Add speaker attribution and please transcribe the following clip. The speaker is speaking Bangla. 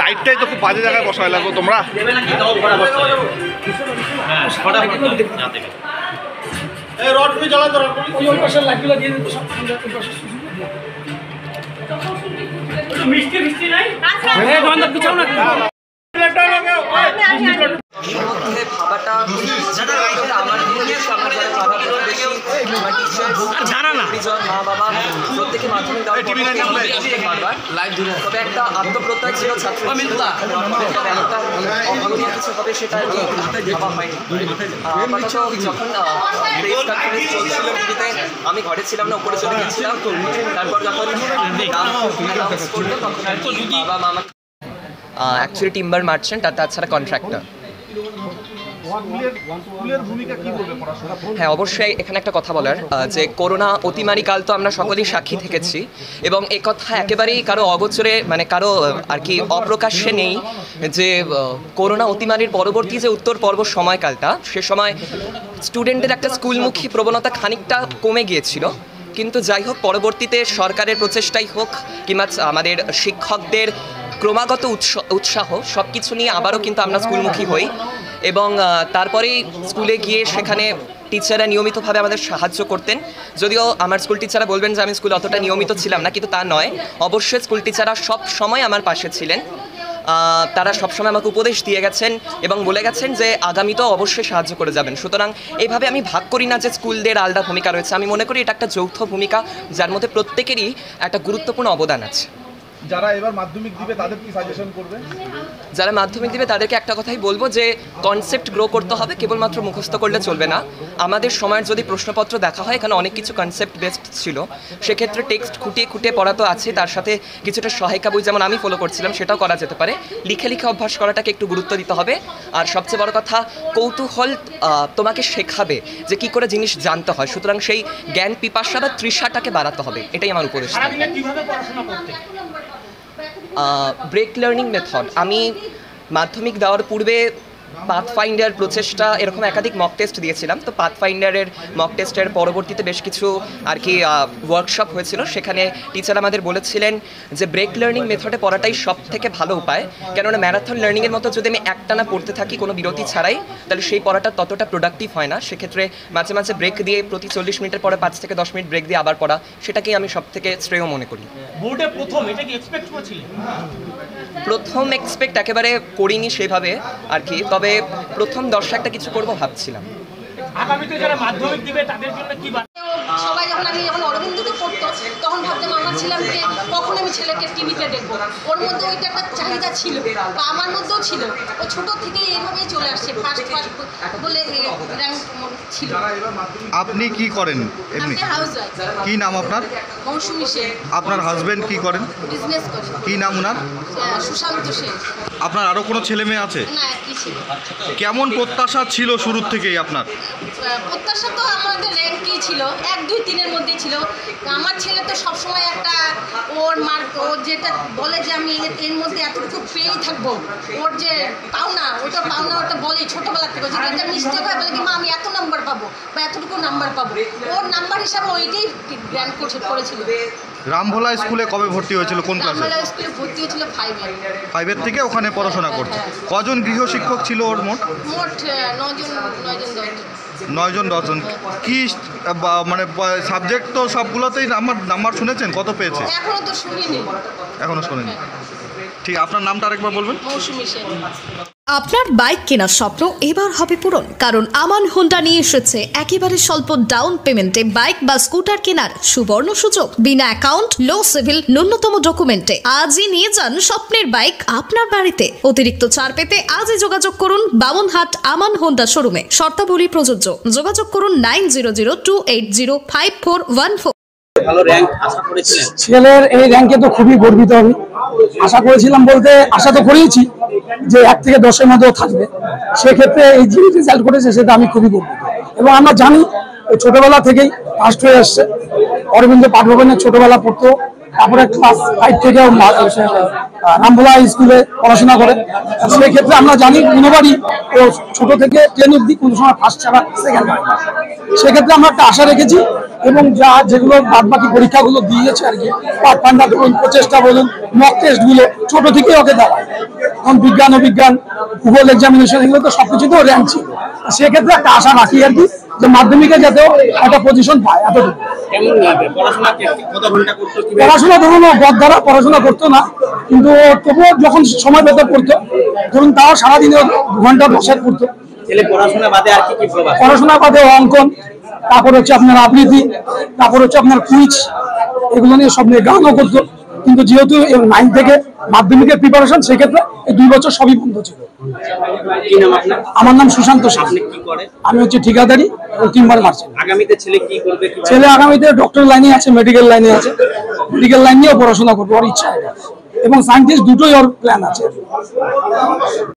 Speaker 1: লাইটটাই তো খুব বাজে জায়গায় বসায় লাগো তোমরা।
Speaker 2: মিষ্টি মিষ্টি নাই ভাবাটা আমার মা বাবা প্রত্যেকে মাধ্যমিক তবে একটা আত্মপ্রত্যয় ছিল ছাত্র কিছু হবে সেটা ভাবা হয়নি। যখন চলছিল টিভিতে আমি ঘরে ছিলাম না, উপরে চলে গেছিলাম। তারপর যখন করলো তখন বাবা মা আমাকে অ্যাকচুয়ালি টিম্বার মার্চেন্ট আর তাছাড়া কন্ট্রাক্টর। হ্যাঁ, অবশ্যই এখানে একটা কথা বলার যে করোনা অতিমারিকাল তো আমরা সকলেই সাক্ষী থেকেছি এবং এ কথা একেবারেই কারো অগোচরে মানে কারো আর কি অপ্রকাশ্যে নেই যে করোনা অতিমারির পরবর্তী যে উত্তর পর্ব সময়কালটা, সে সময় স্টুডেন্টদের একটা স্কুলমুখী প্রবণতা খানিকটা কমে গিয়েছিল। কিন্তু যাই হোক, পরবর্তীতে সরকারের প্রচেষ্টাই হোক কিংবা আমাদের শিক্ষকদের ক্রমাগত উৎসাহ সব কিছু নিয়ে আবারও কিন্তু আমরা স্কুলমুখী হই এবং তারপরেই স্কুলে গিয়ে সেখানে টিচাররা নিয়মিতভাবে আমাদের সাহায্য করতেন। যদিও আমার স্কুল টিচাররা বলবেন যে আমি স্কুলে অতটা নিয়মিত ছিলাম না, কিন্তু তা নয়, অবশ্যই স্কুল টিচাররা সব সময় আমার পাশে ছিলেন। তারা সবসময় আমাকে উপদেশ দিয়ে গেছেন এবং বলে গেছেন যে আগামীতেও অবশ্যই সাহায্য করে যাবেন। সুতরাং এইভাবে আমি ভাগ করি না যে স্কুলদের আলাদা ভূমিকা রয়েছে, আমি মনে করি এটা একটা যৌথ ভূমিকা যার মধ্যে প্রত্যেকেরই একটা গুরুত্বপূর্ণ অবদান আছে।
Speaker 1: যারা এবার মাধ্যমিক দিবে তাদের কি সাজেশন করবে?
Speaker 2: যারা মাধ্যমিক দিবে তাদেরকে একটা কথাই বলবো যে কনসেপ্ট গ্রো করতে হবে, কেবলমাত্র মুখস্থ করলে চলবে না। আমাদের সময়ের যদি প্রশ্নপত্র দেখা হয়, এখানে অনেক কিছু কনসেপ্ট বেসড ছিল, সেক্ষেত্রে টেক্সট খুঁটিয়ে খুঁটিয়ে পড়া তো আছে, তার সাথে কিছুটা সহায়িকা বই যেমন আমি ফলো করছিলাম সেটাও করা যেতে পারে। লিখে লিখে অভ্যাস করাটাকে একটু গুরুত্ব দিতে হবে। আর সবচেয়ে বড় কথা, কৌতূহল তোমাকে শেখাবে যে কী করে জিনিস জানতে হয়। সুতরাং সেই জ্ঞান পিপাসা বা তৃষাটাকে বাড়াতে হবে, এটাই আমার উপদেশ। ব্রেক লার্নিং মেথড, আমি মাধ্যমিক দেওয়ার পূর্বে পাথফাইন্ডার প্রচেষ্টা এরকম একাধিক মক টেস্ট দিয়েছিলাম। তো পাথফাইন্ডারের মক টেস্টের পরবর্তীতে বেশ কিছু আর কি ওয়ার্কশপ হয়েছিল, সেখানে টিচার আমাদের বলেছিলেন যে ব্রেক লার্নিং মেথডে পড়াটাই সব থেকে ভালো উপায়। কেননা ম্যারাথন লার্নিংয়ের মতো যদি আমি একটানা পড়তে থাকি কোনো বিরতি ছাড়াই, তাহলে সেই পড়াটা ততটা প্রোডাক্টিভ হয় না। সেক্ষেত্রে মাঝে মাঝে ব্রেক দিয়ে প্রতি 40 মিনিটের পরে 5 থেকে 10 মিনিট ব্রেক দিয়ে আবার পড়া, সেটাকেই আমি সব থেকে শ্রেয় মনে করি।
Speaker 3: বোর্ডে প্রথম এটা কি এক্সপেক্ট করেছিলেন?
Speaker 2: প্রথম এক্সপেক্ট একেবারে করিনি সেভাবে আর কি, তবে প্রথম দর্শকটা কিছু করবো ভাবছিলাম।
Speaker 3: আগামীতে যারা মাধ্যমিক দিবে তাদের জন্য কি
Speaker 4: সবাই যখন অরবিন্দতে পড়তো তখন ভাবতাম আমার ছেলেকে কখন আমি ছেলেকে টিভিতে দেখবো, ওর মধ্যে ওইটা একটা চাহিদা ছিল বা আমার মধ্যেও ছিল। ও ছোটো থেকে এইভাবেই চলে আসছে, ফার্স্ট বলে র্যাঙ্ক ছিল।
Speaker 1: আপনি কি করেন এমনি?
Speaker 4: হাউসওয়াইফ।
Speaker 1: কি নাম আপনার?
Speaker 4: মৌসুমী সেন।
Speaker 1: আপনার হাজবেন্ড কি করেন?
Speaker 4: বিজনেস করে।
Speaker 1: কি নাম ওনার?
Speaker 4: সুশান্ত সেন।
Speaker 1: আপনার আরও কোনো ছেলে মেয়ে আছে?
Speaker 4: না, একই ছিল।
Speaker 1: কেমন প্রত্যাশা ছিল শুরুর থেকেই আপনার?
Speaker 4: প্রত্যাশা তো আমাদের র্যাঙ্কই ছিল, 1, 2, 3-এর মধ্যেই ছিল। আমার ছেলে তো সবসময় একটা ওর মার্ক, ও যেটা বলে যে আমি এর মধ্যে এতটুকু পেয়েই থাকবো, ওর যে পাওনা ওটা বলেই ছোটোবেলা থেকে, যদি এটা মিস্টেক হয় বলে কি মা আমি এত নাম্বার পাবো বা এতটুকু নাম্বার পাবো, ওর নাম্বার হিসাবে ওইটাই গ্র্যান্ড করেছিল।
Speaker 1: রামভোলা স্কুলে কবে ভর্তি হয়েছিল, কোন ক্লাসে?
Speaker 4: রামভোলা স্কুলে ভর্তি হয়েছিল 5-এর
Speaker 1: থেকে ওখানে পড়াশোনা করছে। কজন গৃহশিক্ষক ছিল ওর মোট? 9 জন 10 জন। কি মানে সাবজেক্ট তো সবগুলোতেই নাম্বার শুনেছেন? কত পেয়েছে? এখনো শুনিনি। ঠিক, আপনার নামটা আরেকবার বলবেন?
Speaker 4: মৌসুমী সেন।
Speaker 5: আপনার বাইক কেনার স্বপ্ন এবার হবে পূরণ, কারণ আমান হোন্ডা নিয়ে এসেছে একেবারে স্বল্প ডাউন পেমেন্টে বাইক বা স্কুটার কেনার সুবর্ণ সুযোগ। বিনা অ্যাকাউন্ট, লো সিভিল, ন্যূনতম ডকুমেন্টে আজই নিয়ে যান স্বপ্নের বাইক আপনার বাড়িতে। অতিরিক্ত ছাড় পেতে আজই যোগাযোগ করুন বামনহাট আমান হোন্ডা শোরুমে। শর্তাবলী প্রযোজ্য। যোগাযোগ করুন 9002805414।
Speaker 3: ভালো র্যাঙ্ক আশা করেছিলেন?
Speaker 6: ছেলের এই র্যাঙ্কে তো খুবই গর্বিত আমি। আশা করেছিলাম বলতে আশা তো করেইছি যে 1 থেকে 10-এর মধ্যেও থাকবে। সেক্ষেত্রে এই যে রেজাল্ট করেছে সেটা আমি খুবই গর্বিত এবং আমরা জানি ছোটবেলা থেকেই ফার্স্ট হয়ে আসছে। অরবিন্দ পাঠভবনে ছোটবেলা পড়তো, তারপরে ক্লাস 5 থেকে রামভোলা স্কুলে পড়াশোনা করে। সেক্ষেত্রে আমরা জানি কোনোবারই ও ছোট থেকে 10 অব্দি কোনো সময় ফার্স্ট ছাড়া সেকেন্ড হয় না। সেক্ষেত্রে আমরা একটা আশা রেখেছি এবং যেগুলো বাদ বাকি পরীক্ষাগুলো দিয়েছে আর কি, পাঠপান্ডা বলুন, প্রচেষ্টা বলুন, মক টেস্টগুলো ছোট থেকেই ওকে দেওয়া হয়। কারণ বিজ্ঞান ও বিজ্ঞান, ভূগোল এক্সামিনেশন এগুলো তো সবকিছুতেও র্যাঙ্ক ছিল। সেক্ষেত্রে একটা আশা রাখি আর কি, যে মাধ্যমিকে যাতেও একটা পজিশন পায়। এতটুকু।
Speaker 3: কেমন লাগে পড়াশোনা কত ঘন্টা করতো কি
Speaker 6: পড়াশোনা ধরুন গদ দ্বারা পড়াশোনা করতো না, কিন্তু তবুও যখন সময় পেতে পড়তো, ধরুন তাও সারাদিনে 2 ঘন্টা বসে পড়তো।
Speaker 3: ছেলে পড়াশোনা বাদে আর কি কি প্রভাব?
Speaker 6: পড়াশোনা বাদে অঙ্কন, তারপর হচ্ছে আপনার আবৃত্তি, তারপর হচ্ছে আপনার কুইজ, এগুলো নিয়ে সব নিয়ে গানও করতো। কিন্তু যেহেতু 9 থেকে মাধ্যমিকের প্রিপারেশন, সেক্ষেত্রে এই 2 বছর সবই বন্ধ ছিল।
Speaker 3: কি নাম আপনার?
Speaker 6: আমার নাম সুশান্ত সেন।
Speaker 3: আপনি কি করে?
Speaker 6: আমি হচ্ছে ঠিকাদারি ও 3 বার মারছি।
Speaker 3: আগামীতে ছেলে কি করবে?
Speaker 6: ছেলে আগামীতে ডক্টর লাইনে আছে, মেডিকেল লাইনে আছে, মেডিকেল লাইন নিয়েও পড়াশোনা করবে, ওর ইচ্ছা আছে, এবং সায়েন্টিস্ট দুটোই ওর প্ল্যান আছে।